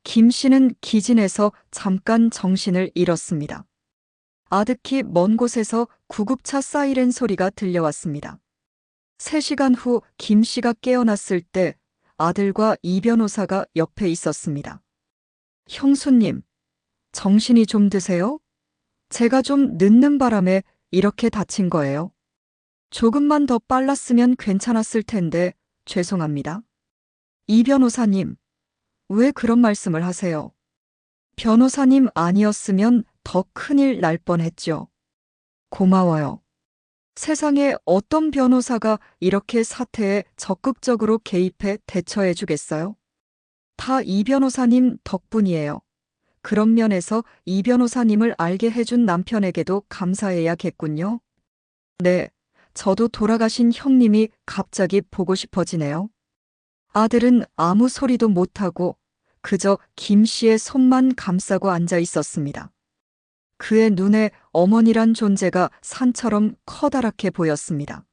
김 씨는 기진해서 잠깐 정신을 잃었습니다. 아득히 먼 곳에서 구급차 사이렌 소리가 들려왔습니다. 3시간 후 김 씨가 깨어났을 때 아들과 이 변호사가 옆에 있었습니다. 형수님, 정신이 좀 드세요? 제가 좀 늦는 바람에 이렇게 다친 거예요. 조금만 더 빨랐으면 괜찮았을 텐데 죄송합니다. 이 변호사님, 왜 그런 말씀을 하세요? 변호사님 아니었으면 더 큰일 날 뻔했죠. 고마워요. 세상에 어떤 변호사가 이렇게 사태에 적극적으로 개입해 대처해 주겠어요? 다 이 변호사님 덕분이에요. 그런 면에서 이 변호사님을 알게 해준 남편에게도 감사해야겠군요. 네, 저도 돌아가신 형님이 갑자기 보고 싶어지네요. 아들은 아무 소리도 못하고 그저 김 씨의 손만 감싸고 앉아 있었습니다. 그의 눈에 어머니란 존재가 산처럼 커다랗게 보였습니다.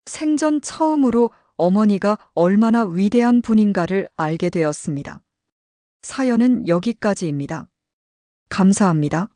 생전 처음으로 어머니가 얼마나 위대한 분인가를 알게 되었습니다. 사연은 여기까지입니다. 감사합니다.